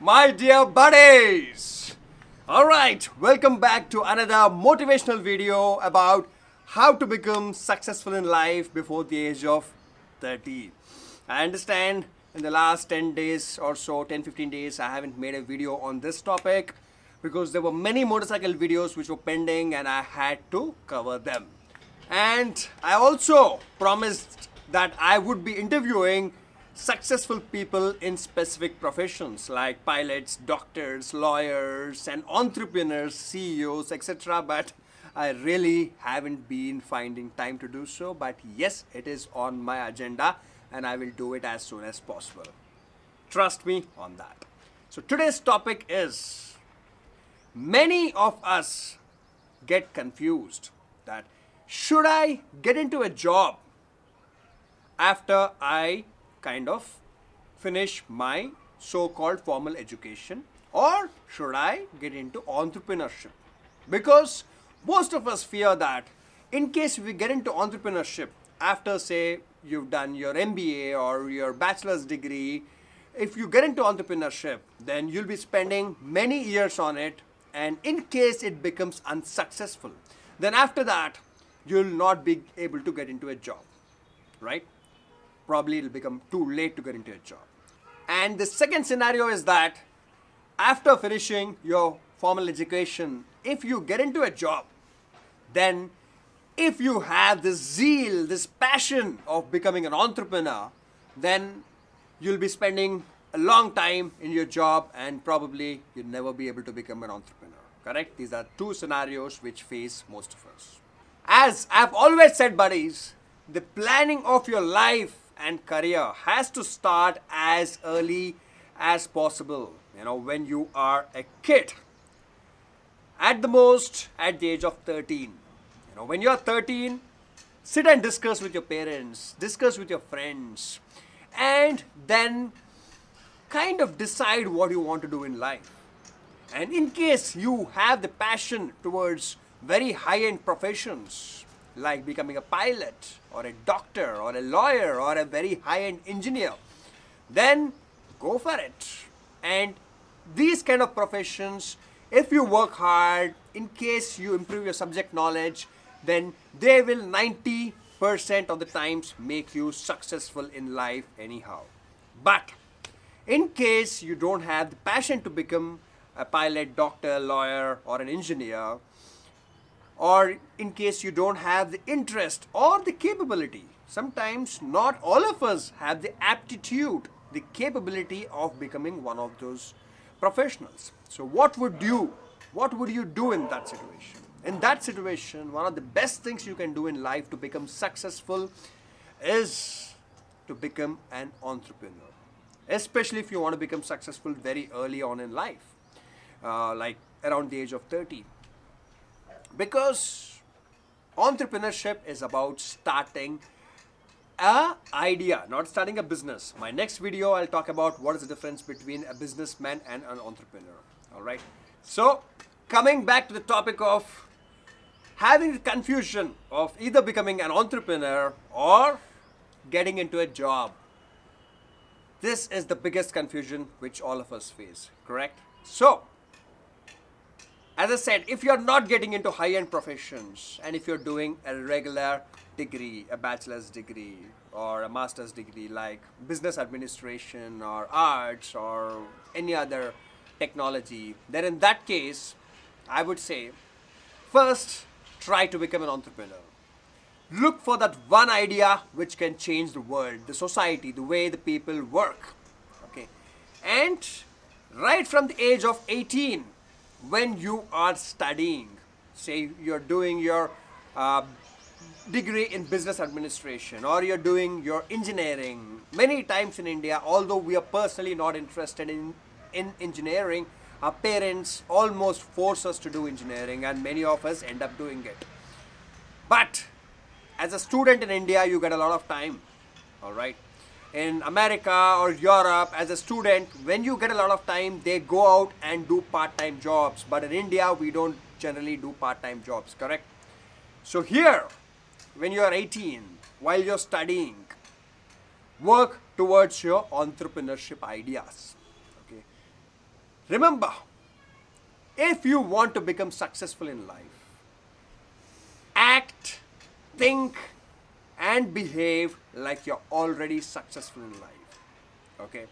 My dear buddies! Alright, welcome back to another motivational video about how to become successful in life before the age of 30. I understand in the last 10 days or so, 10-15 days, I haven't made a video on this topic because there were many motorcycle videos which were pending and I had to cover them. And I also promised that I would be interviewing successful people in specific professions like pilots, doctors, lawyers and entrepreneurs, CEOs, etc. But I really haven't been finding time to do so. But yes, it is on my agenda and I will do it as soon as possible. Trust me on that. So today's topic is, many of us get confused that should I get into a job after I kind of finish my so-called formal education, or should I get into entrepreneurship? Because most of us fear that in case we get into entrepreneurship after, say, you've done your MBA or your bachelor's degree, if you get into entrepreneurship, then you'll be spending many years on it, and in case it becomes unsuccessful, then after that you'll not be able to get into a job, right? Probably it'll become too late to get into a job. And the second scenario is that after finishing your formal education, if you get into a job, then if you have this zeal, this passion of becoming an entrepreneur, then you'll be spending a long time in your job and probably you'll never be able to become an entrepreneur. Correct? These are two scenarios which face most of us. As I've always said, buddies, the planning of your life and career has to start as early as possible. You know, when you are a kid, at the most at the age of 13. You know, when you're 13, sit and discuss with your parents, discuss with your friends, and then kind of decide what you want to do in life. And in case you have the passion towards very high-end professions like becoming a pilot or a doctor or a lawyer or a very high-end engineer, then go for it. And these kind of professions, if you work hard, in case you improve your subject knowledge, then they will 90% of the times make you successful in life anyhow. But in case you don't have the passion to become a pilot, doctor, lawyer or an engineer, or in case you don't have the interest or the capability, sometimes not all of us have the aptitude, the capability of becoming one of those professionals. So what would you do in that situation? In that situation, one of the best things you can do in life to become successful is to become an entrepreneur. Especially if you want to become successful very early on in life, like around the age of 30. Because entrepreneurship is about starting an idea, not starting a business. My next video, I'll talk about what is the difference between a businessman and an entrepreneur. All right. So coming back to the topic of having the confusion of either becoming an entrepreneur or getting into a job. This is the biggest confusion which all of us face, correct? So, as I said, if you're not getting into high-end professions and if you're doing a regular degree, a bachelor's degree or a master's degree like business administration or arts or any other technology, then in that case, I would say, first, try to become an entrepreneur. Look for that one idea which can change the world, the society, the way the people work. Okay, and right from the age of 18, when you are studying, say you're doing your degree in business administration or you're doing your engineering. Many times in India, although we are personally not interested in engineering, our parents almost force us to do engineering and many of us end up doing it. But as a student in India, you get a lot of time, all right? In America or Europe, as a student, when you get a lot of time, they go out and do part-time jobs. But in India, we don't generally do part-time jobs, correct? So here, when you are 18, while you're studying, work towards your entrepreneurship ideas. Okay, Remember, if you want to become successful in life, act, think, and behave like you're already successful in life. Okay?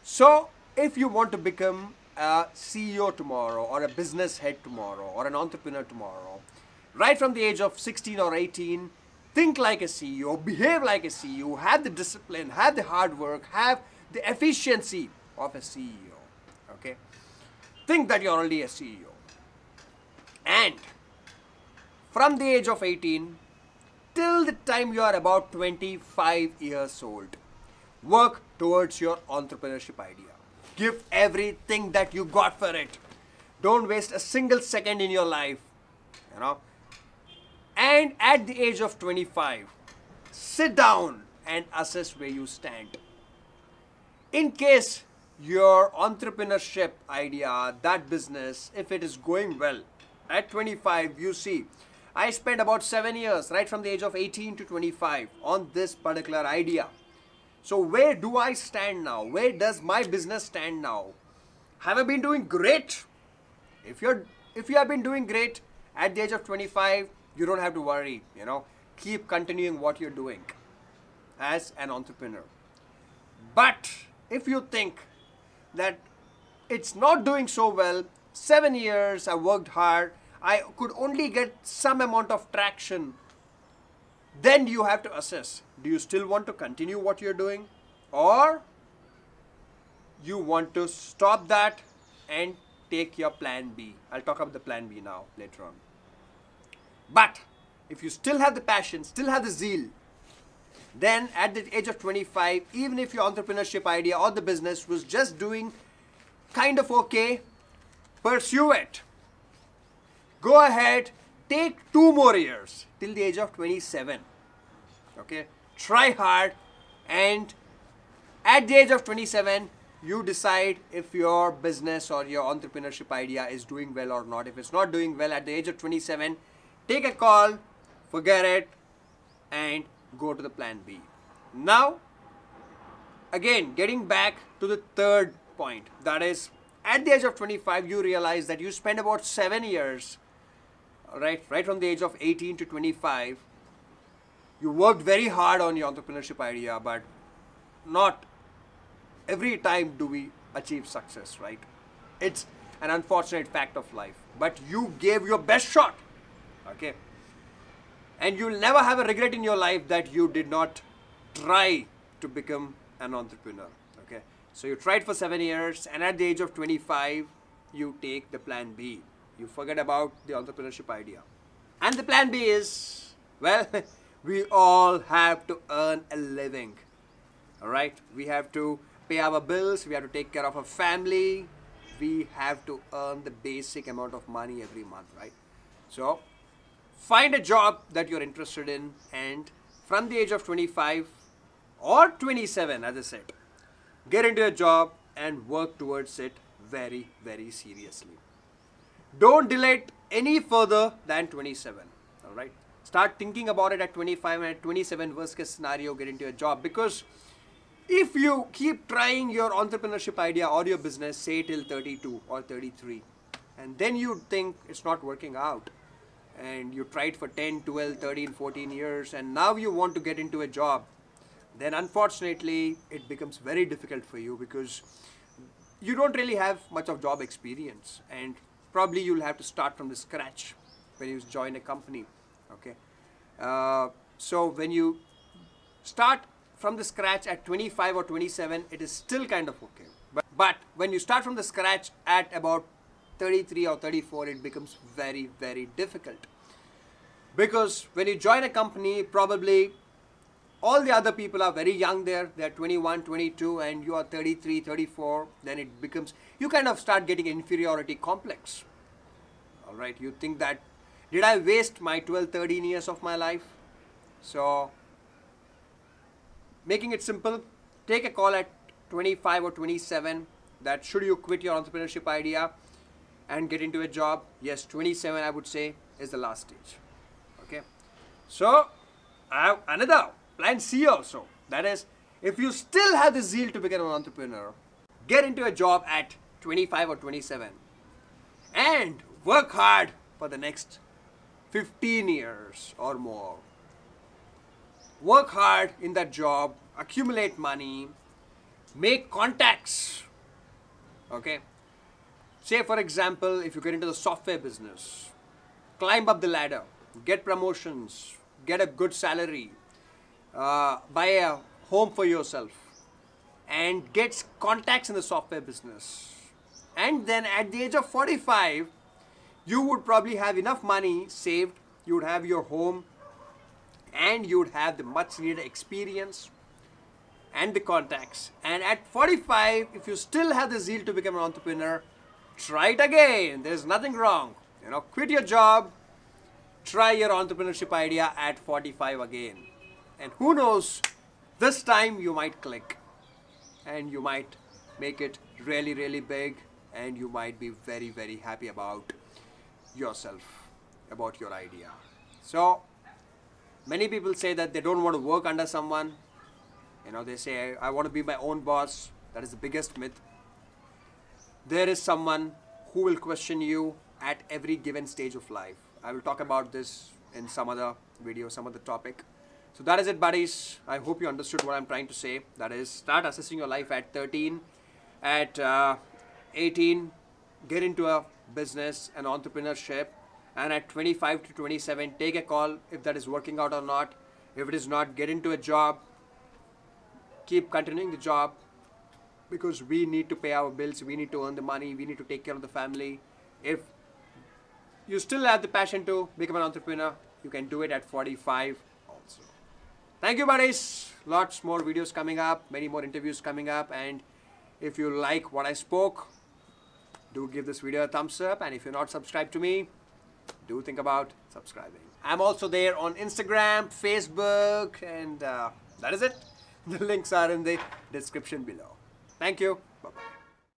So, if you want to become a CEO tomorrow, or a business head tomorrow, or an entrepreneur tomorrow, right from the age of 16 or 18, think like a CEO, behave like a CEO, have the discipline, have the hard work, have the efficiency of a CEO. Okay? Think that you're already a CEO. And from the age of 18 till the time you are about 25 years old, work towards your entrepreneurship idea. Give everything that you got for it. Don't waste a single second in your life, you know. And at the age of 25, sit down and assess where you stand. In case your entrepreneurship idea, that business, if it is going well, at 25, you see, I spent about 7 years, right from the age of 18 to 25, on this particular idea. So where do I stand now? Where does my business stand now? Have I been doing great? If you have been doing great at the age of 25, you don't have to worry, you know. Keep continuing what you're doing as an entrepreneur. But if you think that it's not doing so well, 7 years I worked hard, I could only get some amount of traction, then you have to assess, do you still want to continue what you're doing, or you want to stop that and take your plan B. I'll talk about the plan B now later on. But if you still have the passion, still have the zeal, then at the age of 25, even if your entrepreneurship idea or the business was just doing kind of okay, pursue it. Go ahead, take 2 more years till the age of 27. Okay, try hard, and at the age of 27, you decide if your business or your entrepreneurship idea is doing well or not. If it's not doing well at the age of 27, take a call, forget it, and go to the plan B. Now, again, getting back to the third point, that is, at the age of 25, you realize that you spend about 7 years, right from the age of 18 to 25, you worked very hard on your entrepreneurship idea, but not every time do we achieve success, right? It's an unfortunate fact of life, but you gave your best shot, okay? And you'll never have a regret in your life that you did not try to become an entrepreneur, okay? So you tried for 7 years, and at the age of 25, you take the plan B. You forget about the entrepreneurship idea. And the plan B is, well, we all have to earn a living, all right? We have to pay our bills, we have to take care of our family, we have to earn the basic amount of money every month, right? So, find a job that you're interested in, and from the age of 25 or 27, as I said, get into a job and work towards it very, very seriously. Don't delay it any further than 27, all right? Start thinking about it at 25, and at 27, worst case scenario, get into a job. Because if you keep trying your entrepreneurship idea or your business, say till 32 or 33, and then you think it's not working out, and you tried for 10, 12, 13, 14 years, and now you want to get into a job, then unfortunately, it becomes very difficult for you, because you don't really have much of job experience, and probably you'll have to start from the scratch when you join a company, okay? So when you start from the scratch at 25 or 27, it is still kind of okay. But when you start from the scratch at about 33 or 34, it becomes very, very difficult. Because when you join a company, probably all the other people are very young there. They're 21, 22, and you are 33, 34. Then it becomes, you kind of start getting inferiority complex. All right, you think that, did I waste my 12, 13 years of my life? So, making it simple, take a call at 25 or 27 that should you quit your entrepreneurship idea and get into a job. Yes, 27 I would say is the last stage. Okay. So, I have another plan C also. That is, if you still have the zeal to become an entrepreneur, get into a job at 25 or 27 and work hard for the next 15 years or more. Work hard in that job, accumulate money, make contacts. Okay? Say for example, if you get into the software business, climb up the ladder, get promotions, get a good salary, buy a home for yourself, and get contacts in the software business. And then at the age of 45, you would probably have enough money saved, you would have your home, and you would have the much needed experience and the contacts. And at 45, if you still have the zeal to become an entrepreneur, try it again. There's nothing wrong. You know, quit your job, try your entrepreneurship idea at 45 again. And who knows, this time you might click and you might make it really, really big, and you might be very, very happy about yourself, about your idea. So many people say that they don't want to work under someone. You know, they say, I want to be my own boss. That is the biggest myth. There is someone who will question you at every given stage of life. I will talk about this in some other video, some other topic. So that is it, buddies. I hope you understood what I'm trying to say. That is, start assessing your life at 13, at 18, get into a business, an entrepreneurship, and at 25 to 27, take a call if that is working out or not. If it is not, get into a job, keep continuing the job, because we need to pay our bills, we need to earn the money, we need to take care of the family. If you still have the passion to become an entrepreneur, you can do it at 45 also. Thank you, buddies. Lots more videos coming up, many more interviews coming up, and if you like what I spoke, do give this video a thumbs up, and if you're not subscribed to me, do think about subscribing. I'm also there on Instagram, Facebook, and that is it. The links are in the description below. Thank you. Bye-bye.